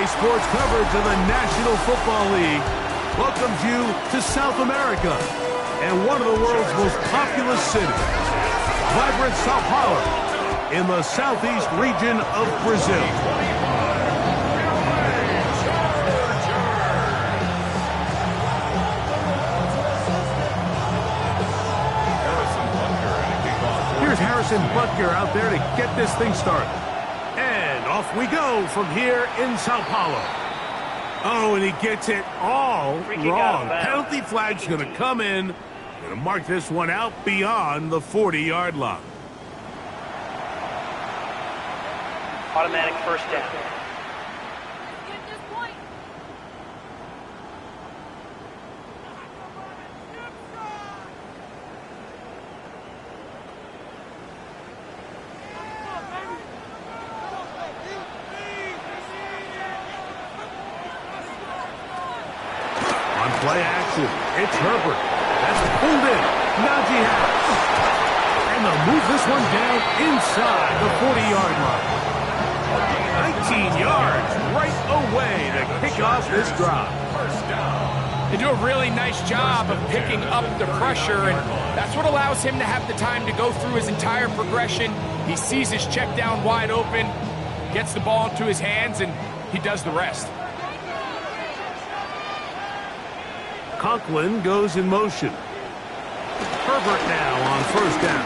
Sports coverage of the National Football League welcomes you to South America and one of the world's most populous cities, vibrant Sao Paulo, in the southeast region of Brazil. Here's Harrison Butker out there to get this thing started. And off we go from here in Sao Paulo. Oh, and he gets it all wrong. Penalty flag's going to come in. Going to mark this one out beyond the 40-yard line. Automatic first down. Play action. It's Herbert. That's pulled in. Najee Harris. And they'll move this one down inside the 40-yard line. 19 yards right away to kick off this drive. They do a really nice job of picking up the pressure, and that's what allows him to have the time to go through his entire progression. He sees his check down wide open, gets the ball into his hands, and he does the rest. Conklin goes in motion. Herbert now on first down.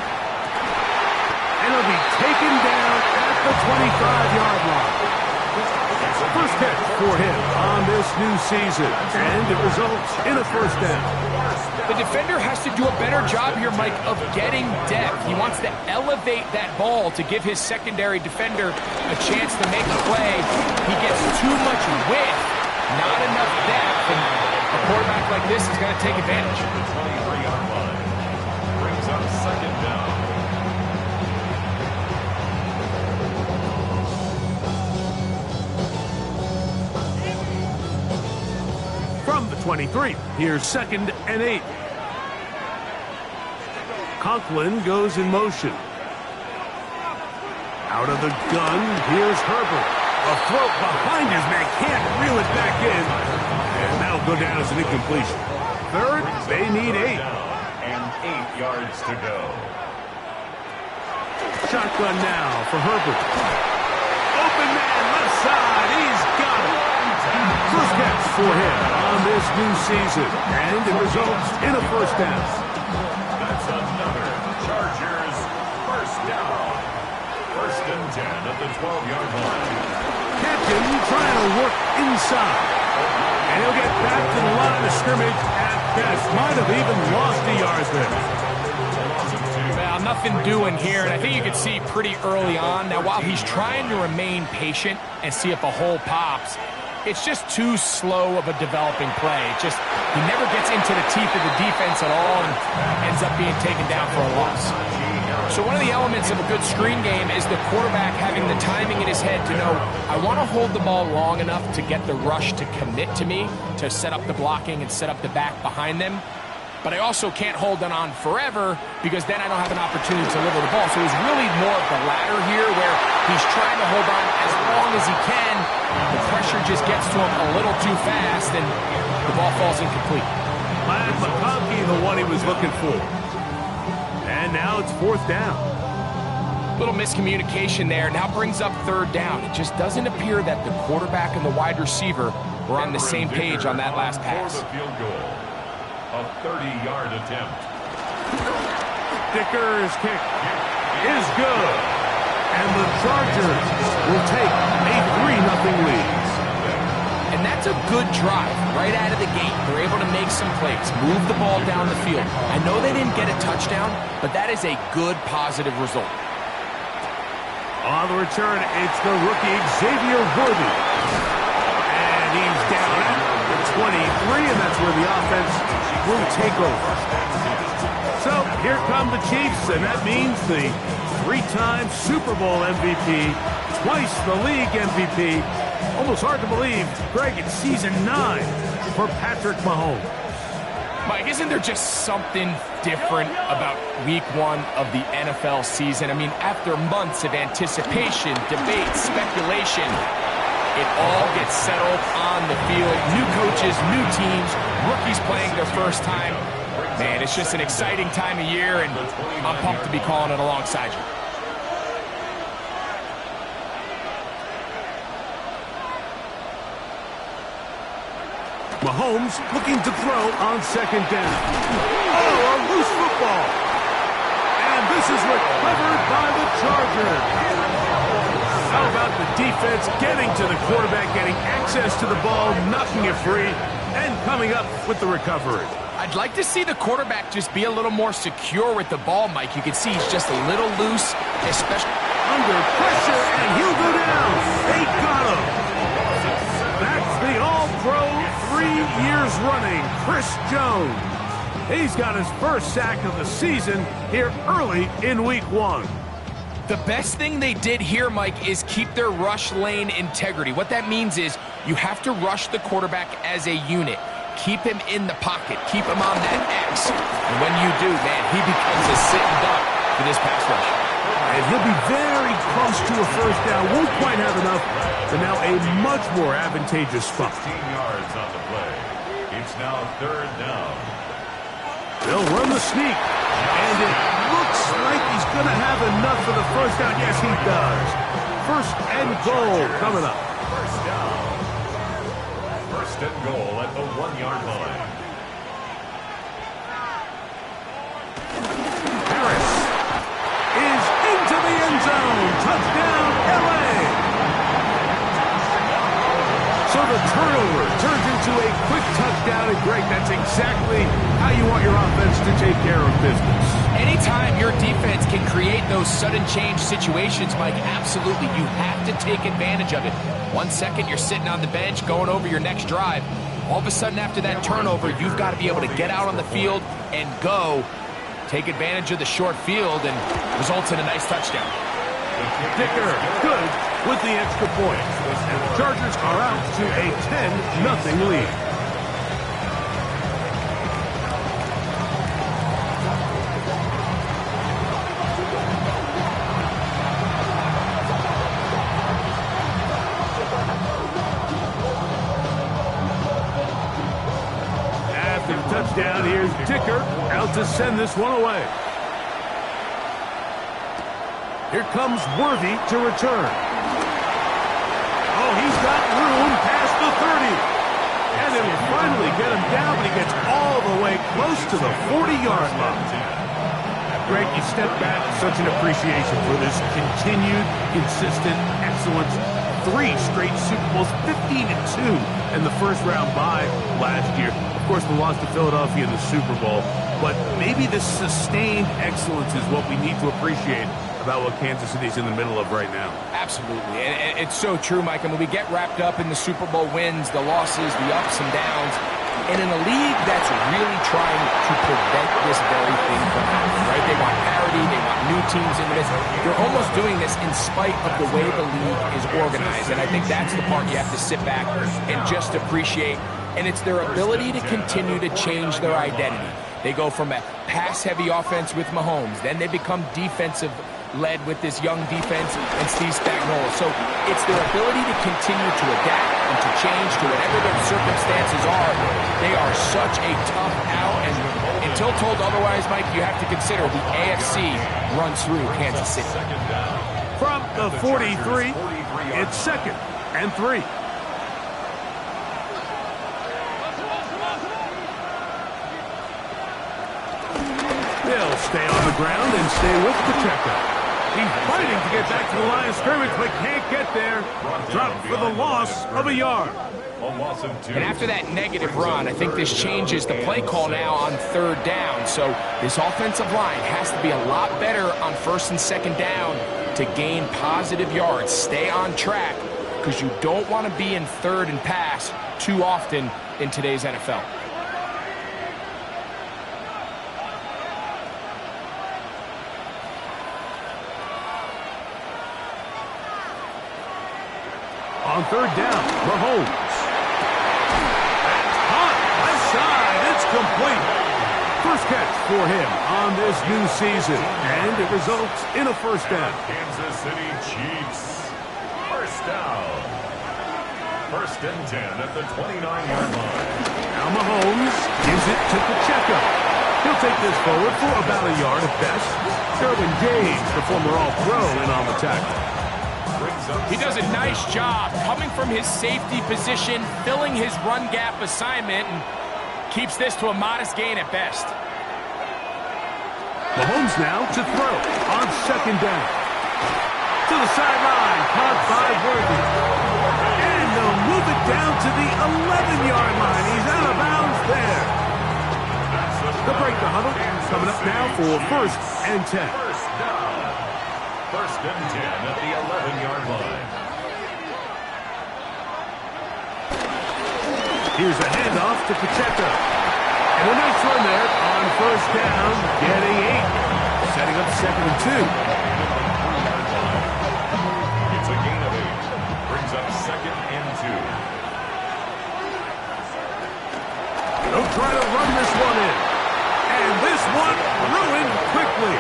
And he'll be taken down at the 25-yard line. First catch for him on this new season. And it results in a first down. The defender has to do a better job here, Mike, of getting depth. He wants to elevate that ball to give his secondary defender a chance to make a play. He gets too much width, not enough depth, and a quarterback like this is going to take advantage. 23-yard line. Brings up second down. From the 23, here's 2nd and 8. Conklin goes in motion. Out of the gun, here's Herbert. A throw behind his man, can't reel it back in. And that'll go down as an incompletion. Third, they need 8. And 8 yards to go. Shotgun now for Herbert. Open man, left side, he's got it. First catch for him on this new season. And it results in a first down. That's another Chargers first down. 1st and 10 at the 12-yard line. Captain trying to work inside. And he'll get back to the line of scrimmage at best. Might have even lost the yards there. Well, nothing doing here, and I think you can see pretty early on. Now, while he's trying to remain patient and see if a hole pops, it's just too slow of a developing play. He never gets into the teeth of the defense at all and ends up being taken down for a loss. So one of the elements of a good screen game is the quarterback having the timing in his head to know, I want to hold the ball long enough to get the rush to commit to me, to set up the blocking and set up the back behind them. But I also can't hold them on forever because then I don't have an opportunity to deliver the ball. So it's really more of the latter here where he's trying to hold on as long as he can. The pressure just gets to him a little too fast and the ball falls incomplete. Matt McConkey, the one he was looking for. And now it's 4th down. Little miscommunication there. Now brings up 3rd down. It just doesn't appear that the quarterback and the wide receiver were on the same page on that last pass. For the field goal. A 30-yard attempt. Dicker's kick is good. And the Chargers will take a 3-0 lead. And that's a good drive right out of the gate. They're able to make some plays, move the ball down the field. I know they didn't get a touchdown, but that is a good, positive result. On the return, it's the rookie Xavier Worthy. And he's down at the 23, and that's where the offense will take over. So here come the Chiefs, and that means the 3-time Super Bowl MVP, twice the league MVP. Almost hard to believe, Greg, it's season 9 for Patrick Mahomes. Mike, isn't there just something different about week 1 of the NFL season? I mean, after months of anticipation, debate, speculation, It all gets settled on the field. New coaches, new teams, rookies playing their first time. Man, it's just an exciting time of year, and I'm pumped to be calling it alongside you. Mahomes looking to throw on second down. Oh, a loose football. And this is recovered by the Chargers. How about the defense getting to the quarterback, getting access to the ball, knocking it free, and coming up with the recovery? I'd like to see the quarterback just be a little more secure with the ball, Mike. You can see he's just a little loose, especially under pressure, and he'll go down. They got him. That's the All-Pro 3 years running, Chris Jones. He's got his first sack of the season here early in Week 1. The best thing they did here, Mike, is keep their rush lane integrity. What that means is you have to rush the quarterback as a unit. Keep him in the pocket. Keep him on that X. And when you do, man, he becomes a sitting duck for this pass rush. And he'll be very close to a first down. Won't quite have enough, but now a much more advantageous spot. 15 yards on the play. It's now third down. They'll run the sneak. And it looks like he's going to have enough for the first down. Yes, he does. First and goal coming up. First down. First and goal at the 1-yard line. Harris is into the end zone. Touchdown, LA. So the turnover turns into a quick touchdown, and Greg, that's exactly how you want your offense to take care of business. Anytime your defense can create those sudden change situations, Mike, absolutely, you have to take advantage of it. 1 second, you're sitting on the bench, going over your next drive. All of a sudden, after that turnover, you've got to be able to get out on the field and go. Take advantage of the short field, and results in a nice touchdown. Dicker, good with the extra point. And the Chargers are out to a 10-0 lead. After the touchdown, here's Dicker out to send this one away. Here comes Worthy to return. Oh, he's got room past the 30. And it will finally get him down, but he gets all the way close to the 40-yard line. Greg, you step back, such an appreciation for this continued, consistent excellence. 3 straight Super Bowls, 15-2 in the first-round bye last year. Of course, the loss to Philadelphia in the Super Bowl. But maybe this sustained excellence is what we need to appreciate about what Kansas City's in the middle of right now. Absolutely. And it's so true, Mike. I mean, we get wrapped up in the Super Bowl wins, the losses, the ups and downs. And in a league that's really trying to prevent this very thing from happening, right? They want parity. They want new teams in the midst. They're almost doing this in spite of the way the league is organized. And I think that's the part you have to sit back and just appreciate. And it's their ability to continue to change their identity. They go from a pass-heavy offense with Mahomes. Then they become defensive-led with this young defense and Steve Spagnuolo. So it's their ability to continue to adapt and to change to whatever their circumstances are. They are such a tough out. And until told otherwise, Mike, you have to consider the AFC runs through Kansas City. From the 43, it's 2nd and 3. They'll stay on the ground and stay with Pacheco. He's fighting to get back to the line of scrimmage, but can't get there. Dropped for the loss of a yard. And after that negative run, I think this changes the play call now on 3rd down. So this offensive line has to be a lot better on 1st and 2nd down to gain positive yards. Stay on track, because you don't want to be in 3rd and pass too often in today's NFL. On 3rd down, Mahomes. That's hot. Left side. It's complete. First catch for him on this new season. And it results in a first down. Kansas City Chiefs. First down. First and 10 at the 29-yard line. Now Mahomes gives it to Pacheco. He'll take this forward for about a yard at best. Derwin James, the former All-Pro, in on the tackle. He does a nice job coming from his safety position, filling his run gap assignment, and keeps this to a modest gain at best. Mahomes now to throw on second down. To the sideline, caught by Worthy. And they'll move it down to the 11-yard line. He's out of bounds there. They'll break the huddle. Coming up now for first and 10. First down. First and 10 at the 11-yard line. Here's a handoff to Pacheco. And a nice run there on first down, getting 8. Setting up second and 2. It's a gain of 8. Brings up second and 2. They'll try to run this one in. And this one ruined quickly.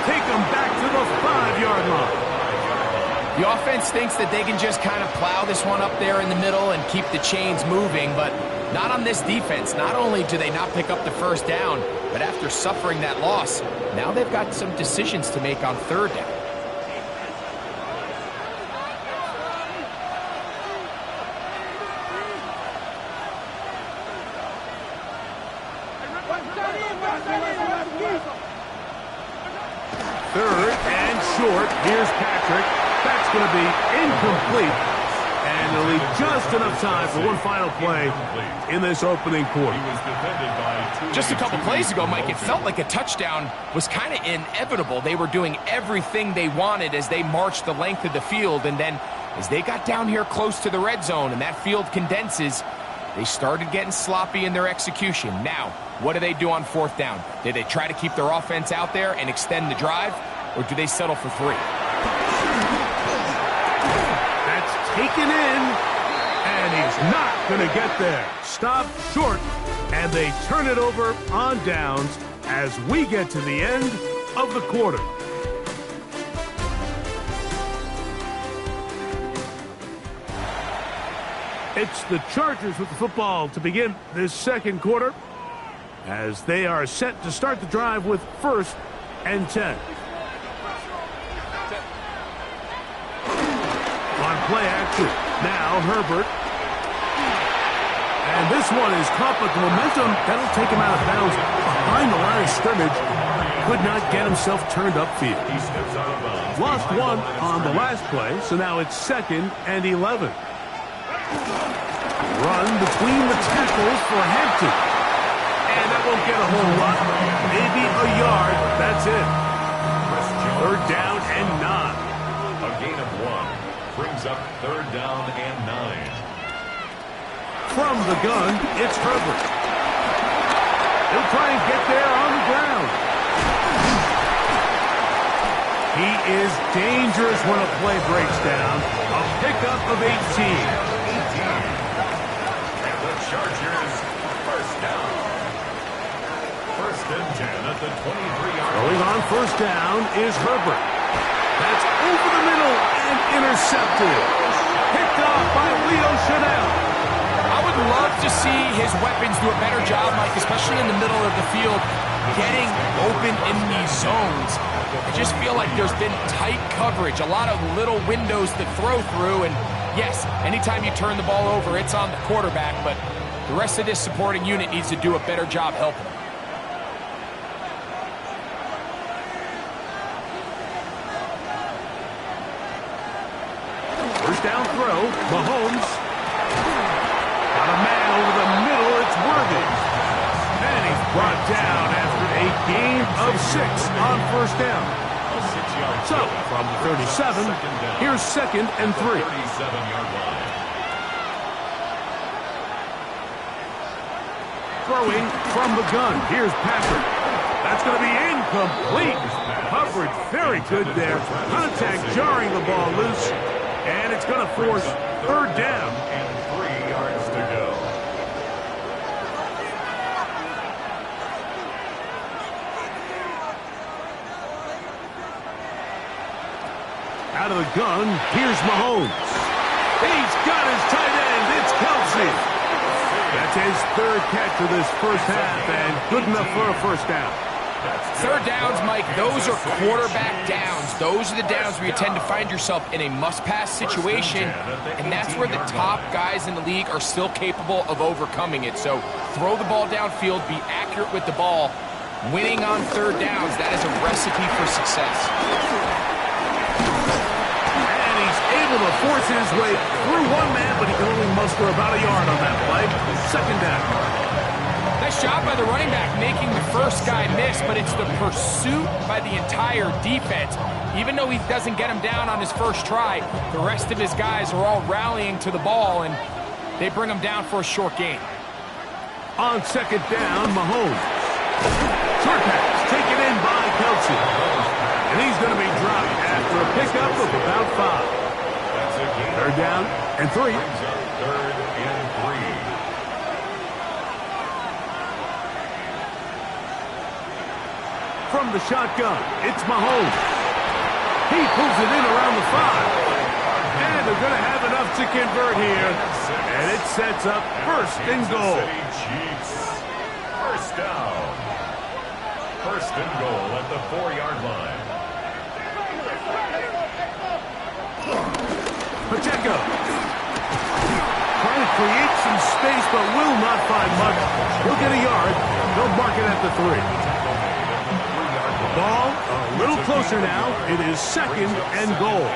Take them back to the 5-yard line. The offense thinks that they can just kind of plow this one up there in the middle and keep the chains moving, but not on this defense. Not only do they not pick up the first down, but after suffering that loss, now they've got some decisions to make on third down. Third and short. Here's Patrick. That's going to be incomplete. And they'll leave just enough time for one final play in this opening quarter. Just a couple plays ago, Mike, it felt like a touchdown was kind of inevitable. They were doing everything they wanted as they marched the length of the field. And then as they got down here close to the red zone and that field condenses, they started getting sloppy in their execution. Now, what do they do on fourth down? Do they try to keep their offense out there and extend the drive, or do they settle for 3? That's taken in, and he's not going to get there. Stopped short, and they turn it over on downs as we get to the end of the quarter. It's the Chargers with the football to begin this second quarter as they are set to start the drive with first and 10. On play action, now Herbert. And this one is caught, but the momentum, that'll take him out of bounds behind the line of scrimmage. Could not get himself turned upfield. Lost one on the last play, so now it's second and 11. Run between the tackles for Hampton. And that won't get a whole lot. Maybe a yard. That's it. Third down and 9. A gain of 1. Brings up third down and 9. From the gun, it's Herbert. He'll try and get there on the ground. He is dangerous when a play breaks down. A pickup of 18. Chargers, first down. First and 10 at the 23-yard line. Going on first down is Herbert. That's over the middle and intercepted. Picked off by Leo Chanel. I would love to see his weapons do a better job, Mike, especially in the middle of the field, getting open in these zones. I just feel like there's been tight coverage, a lot of little windows to throw through, and yes, anytime you turn the ball over, it's on the quarterback, but the rest of this supporting unit needs to do a better job helping him. First down throw, Mahomes. Got a man over the middle, it's Worthy. And he's brought down after a gain of 6 on first down. So, from the 37, here's second and 3. 37-yard line. Throwing from the gun. Here's Patrick. That's going to be incomplete. Coverage very good there. Contact jarring the ball loose. And it's going to force third down. And 3 yards to go. Out of the gun, here's Mahomes. He's got his tight end Kelsey. That's his third catch of this first half, and good enough for a first down. Third downs, Mike, those are quarterback downs. Those are the downs where you tend to find yourself in a must-pass situation, and that's where the top guys in the league are still capable of overcoming it. So throw the ball downfield, be accurate with the ball. Winning on third downs, that is a recipe for success. And he's able to force his way through one man, but he can only muster about a yard on that play. Second down. Nice job by the running back making the first guy miss, but it's the pursuit by the entire defense. Even though he doesn't get him down on his first try, the rest of his guys are all rallying to the ball, and they bring him down for a short gain. On second down, Mahomes. Short pass taken in by Kelsey. And he's going to be dropped after a pickup of about 5. Third down and 3. Third and 3. From the shotgun, it's Mahomes. He pulls it in around the 5. And they're going to have enough to convert here. And it sets up first and goal. First down. First and goal at the 4-yard line. Pacheco. Trying to create some space, but will not find much. He'll get a yard. They'll mark it at the 3. Ball a little closer now. It is second and goal.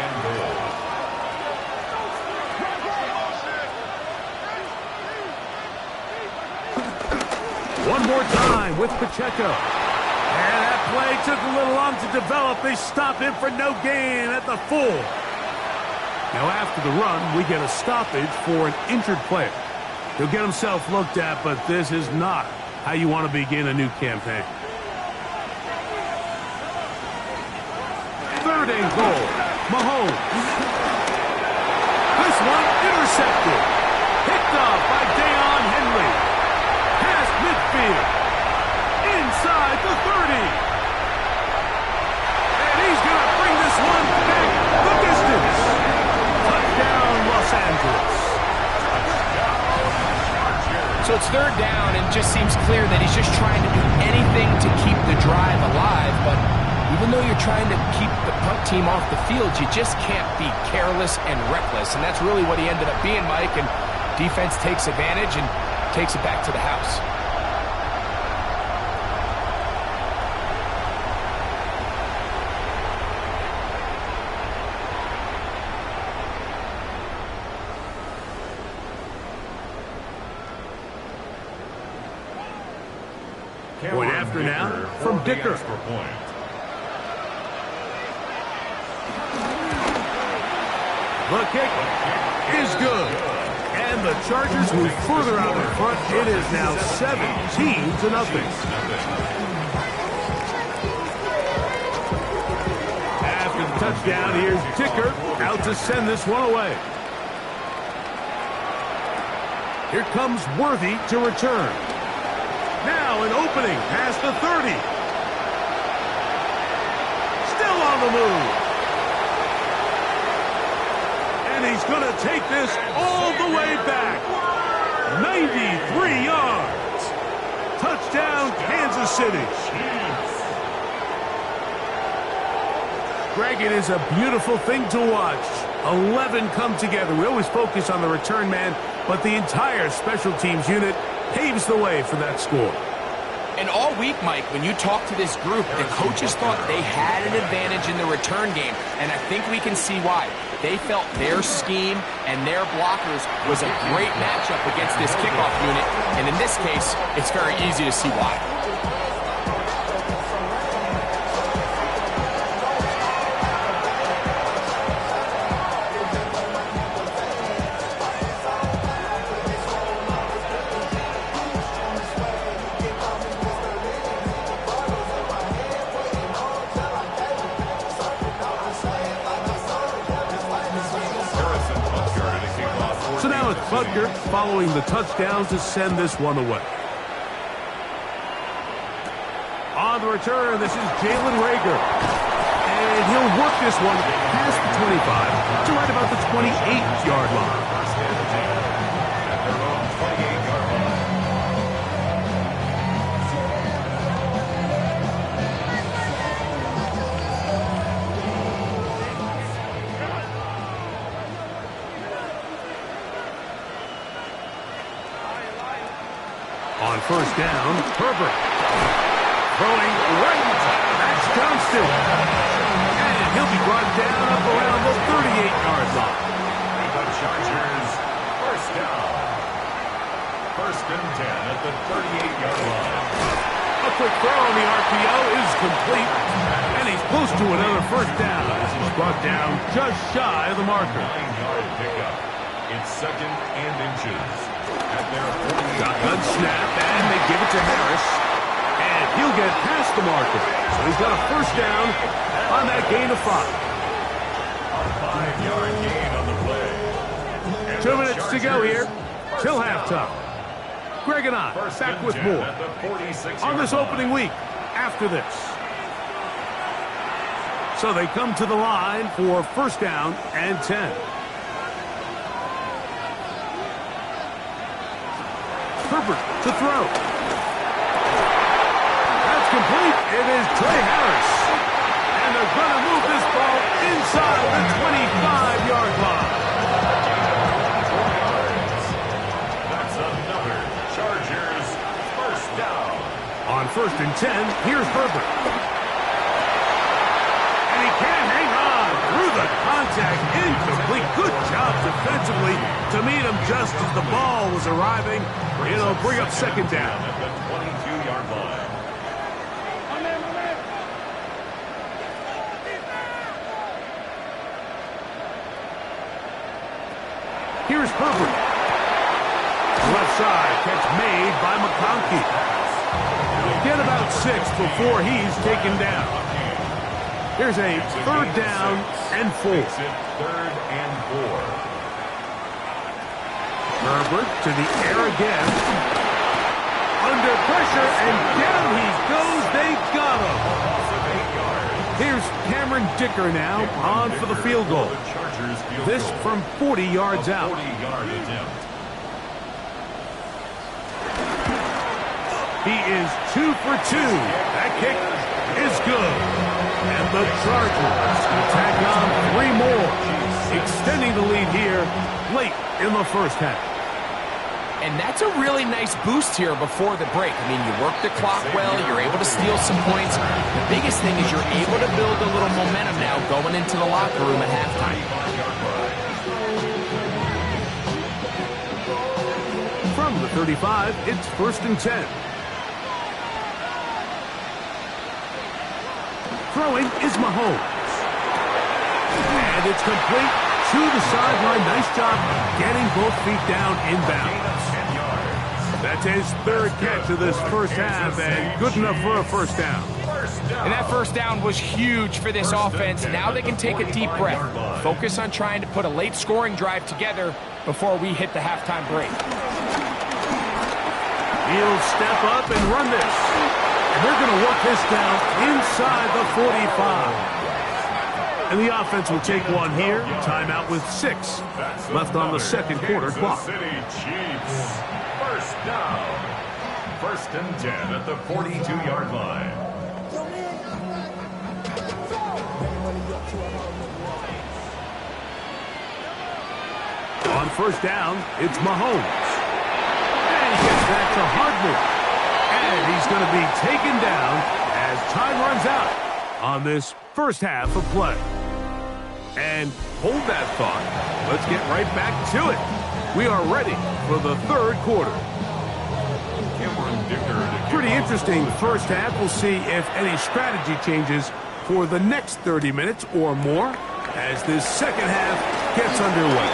One more time with Pacheco. And that play took a little long to develop. They stop him for no gain at the 4. Now after the run, we get a stoppage for an injured player. He'll get himself looked at, but this is not how you want to begin a new campaign. Third and goal. Mahomes. This one intercepted. Picked off by Deion Henry. Past midfield. Inside the 30. And he's going to bring this one back the distance. Touchdown, Los Angeles. So it's third down, and it just seems clear that he's just trying to do anything to keep the drive alive, but even though you're trying to keep the punt team off the field, you just can't be careless and reckless. And that's really what he ended up being, Mike. And defense takes advantage and takes it back to the house. Point after now from Dicker. The kick is good. And the Chargers move further out in front. It is now 17-0. After the touchdown, here's Dicker out to send this one away. Here comes Worthy to return. Now an opening past the 30. Still on the move. And he's going to take this all the way back. 93 yards. Touchdown, Kansas City. Greg, it is a beautiful thing to watch. 11 come together. We always focus on the return man, but the entire special teams unit paves the way for that score. And all week, Mike, when you talk to this group, the coaches thought they had an advantage in the return game, and I think we can see why. They felt their scheme and their blockers was a great matchup against this kickoff unit, and in this case, it's very easy to see why. Butker following the touchdown to send this one away. On the return, this is Jalen Reagor. And he'll work this one past the 25 to right about the 28-yard line. On first down, Herbert. Throwing right. That's Johnston. And he'll be brought down up around the 38-yard line. The Chargers, first down. First and 10 at the 38-yard line. A quick throw on the RPO is complete. And he's close to another first down as he's brought down just shy of the marker. 9-yard pickup. It's second and inches. At their 40. Shotgun snap, and they give it to Harris. And he'll get past the marker. So he's got a first down on that gain of 5. A 5-yard gain on the play. And 2 minutes to go here till halftime. Greg and I First back and with 10 more at the 46 on this opening week after this. So they come to the line for first down and 10. Herbert to throw. That's complete. It is Trey Harris. And they're going to move this ball inside the 25-yard line. That's another Chargers first down. On first and 10, here's Herbert. And he can't hang on through the contact. Incomplete. Good job defensively to meet him just as the ball was arriving. It'll bring up second down. At the 22-yard line. Here's Herbert. Left side, catch made by McConkey. Get about 6 before he's taken down. Here's a third down and 4. Makes it third and 4. Herbert to the air again. Under pressure, and down he goes. They got him. Here's Cameron Dicker now on for the field goal. This from 40 yards out. 40-yard attempt. He is 2 for 2. That kick is good. And the Chargers tack on 3 more, extending the lead here late in the first half. And that's a really nice boost here before the break. I mean, you work the clock well, you're able to steal some points. The biggest thing is you're able to build a little momentum now going into the locker room at halftime. From the 35, it's first and 10. Throwing is Mahomes. And it's complete to the sideline. Nice job getting both feet down inbound. That's his third catch of this first half, and good enough for a first down. And that first down was huge for this offense. Now they can take a deep breath. Focus on trying to put a late scoring drive together before we hit the halftime break. He'll step up and run this. And they're going to work this down inside the 45. And the offense will take one here. Timeout with 6 left on the second quarter clock. City Chiefs. First down. First and 10 at the 42-yard line. On first down, it's Mahomes. And he gets back to Hardman. And he's going to be taken down as time runs out on this first half of play. And hold that thought. Let's get right back to it. We are ready for the third quarter. Pretty interesting first half. We'll see if any strategy changes for the next 30 minutes or more as this second half gets underway.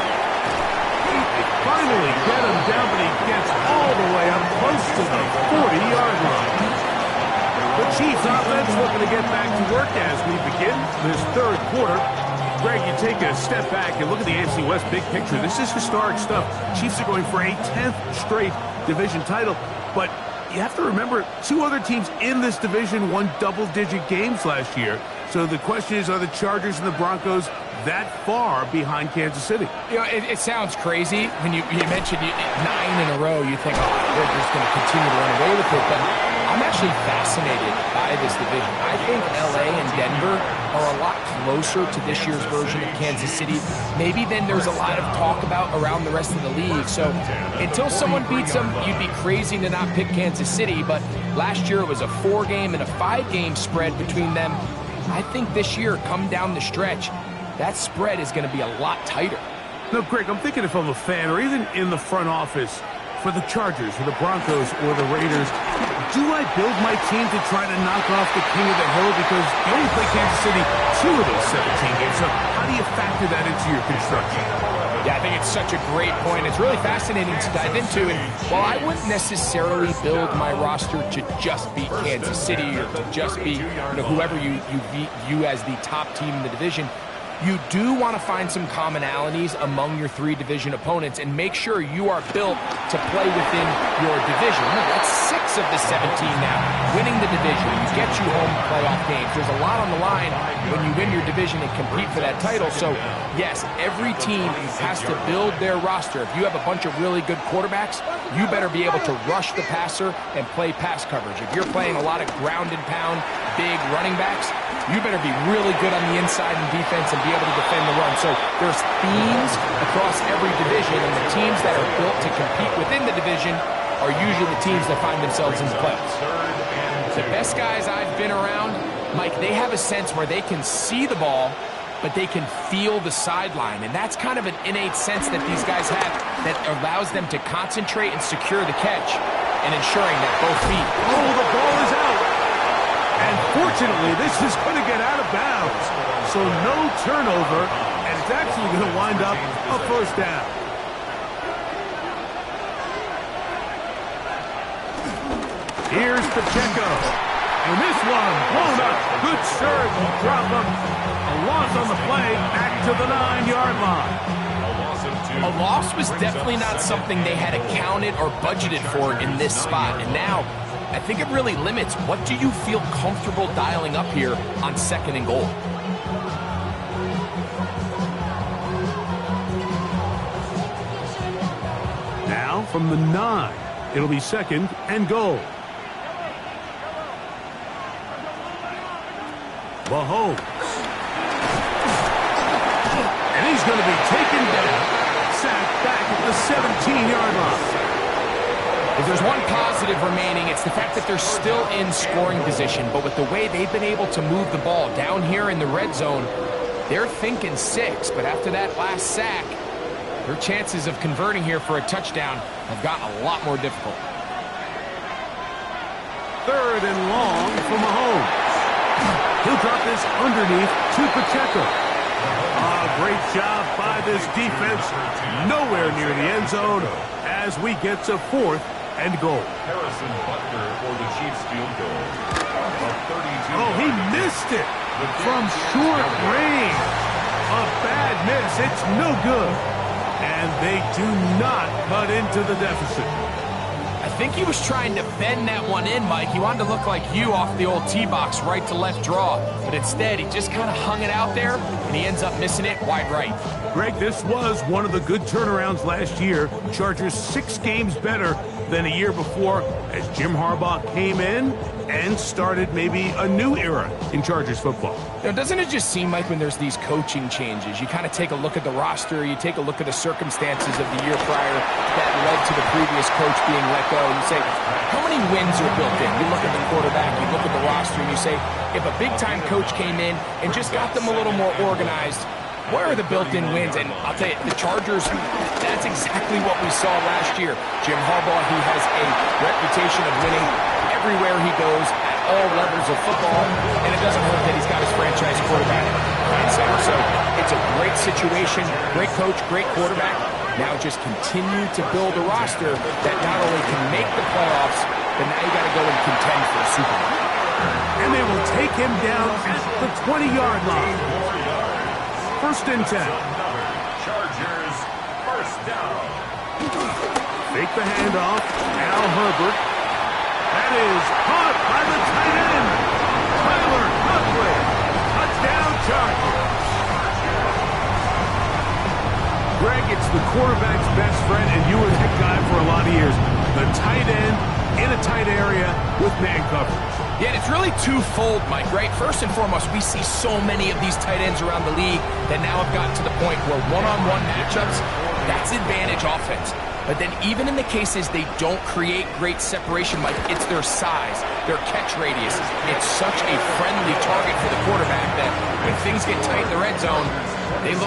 They finally get him down, but he gets all the way up close to the 40-yard line. The Chiefs offense looking to get back to work as we begin this third quarter. Greg, you take a step back and look at the AFC West big picture. This is historic stuff. Chiefs are going for a 10th straight division title, but you have to remember 2 other teams in this division won double-digit games last year. So the question is, are the Chargers and the Broncos that far behind Kansas City. You know, it sounds crazy when you mentioned 9 in a row. You think, oh, they're just going to continue to run away with it. But I'm actually fascinated by this division. I think LA and Denver are a lot closer to this year's version of Kansas City, maybe than there's a lot of talk about around the rest of the league. So until someone beats them, you'd be crazy to not pick Kansas City. But last year it was a 4-game and a 5-game spread between them. I think this year, come down the stretch, that spread is going to be a lot tighter. No, Greg, I'm thinking if I'm a fan or even in the front office for the Chargers, or the Broncos, or the Raiders, do I build my team to try to knock off the king of the hill? Because you only play Kansas City 2 of those 17 games. So how do you factor that into your construction? Yeah, I think it's such a great point. It's really fascinating to dive into. And while I wouldn't necessarily build my roster to just beat Kansas City or to just be whoever you view as the top team in the division, you do want to find some commonalities among your 3 division opponents and make sure you are built to play within your division. Remember, that's 6 of the 17 now. Winning the division, you get you home playoff games. There's a lot on the line when you win your division and compete for that title. So, yes, every team has to build their roster. If you have a bunch of really good quarterbacks, you better be able to rush the passer and play pass coverage. If you're playing a lot of ground and pound, big running backs, you better be really good on the inside in defense and be able to defend the run. So there's themes across every division, and the teams that are built to compete within the division are usually the teams that find themselves in the playoffs. The best guys I've been around, Mike, they have a sense where they can see the ball, but they can feel the sideline. And that's kind of an innate sense that these guys have that allows them to concentrate and secure the catch and ensuring that both feet. Oh, the ball is out. And fortunately, this is going to get out of bounds. So no turnover, and it's actually going to wind up a first down. Here's Pacheco. And this one blown up. Good serve. Drop him. A loss on the play. Back to the 9-yard line. A loss was definitely not something they had accounted or budgeted for in this spot. And now, I think it really limits what do you feel comfortable dialing up here on 2nd and goal. Now from the 9, it'll be 2nd and goal. Mahomes. And he's going to be taken down. Sacked back at the 17-yard line. If there's one positive remaining, it's the fact that they're still in scoring position. But with the way they've been able to move the ball down here in the red zone, they're thinking 6. But after that last sack, their chances of converting here for a touchdown have gotten a lot more difficult. 3rd and long for Mahomes. He'll drop this underneath to Pacheco. Great job by this defense. Nowhere near the end zone as we get to 4th and goal. Harrison Butker for the Chiefs field goal. Oh, he missed it from short range. A bad miss. It's no good. And they do not cut into the deficit. I think he was trying to bend that one in, Mike. He wanted to look like you off the old tee box, right to left draw. But instead, he just kind of hung it out there, and he ends up missing it wide right. Greg, this was one of the good turnarounds last year. Chargers 6 games better than a year before as Jim Harbaugh came in and started maybe a new era in Chargers football. Now, doesn't it just seem like when there's these coaching changes, you kind of take a look at the roster, you take a look at the circumstances of the year prior that led to the previous coach being let go, and you say, how many wins are built in? You look at the quarterback, you look at the roster, and you say, if a big-time coach came in and just got them a little more organized, where are the built-in wins? And I'll tell you, the Chargers, that's exactly what we saw last year. Jim Harbaugh, he has a reputation of winning everywhere he goes at all levels of football, and it doesn't hurt that he's got his franchise quarterback playing center. So it's a great situation, great coach, great quarterback. Now just continue to build a roster that not only can make the playoffs, but now you got to go and contend for a Super Bowl. And they will take him down at the 20-yard line. 1st and 10. Chargers, first down. Fake the handoff. Al Herbert. That is caught by the tight end. Tyler Huntley. Touchdown Chargers. it's the quarterback's best friend, and you were that guy for a lot of years. The tight end in a tight area with man coverage. Yeah, and it's really twofold, Mike, right? First and foremost, we see so many of these tight ends around the league that now have gotten to the point where one-on-one matchups, that's advantage offense. But then even in the cases they don't create great separation, Mike, it's their size, their catch radius. It's such a friendly target for the quarterback that when things get tight in the red zone, they look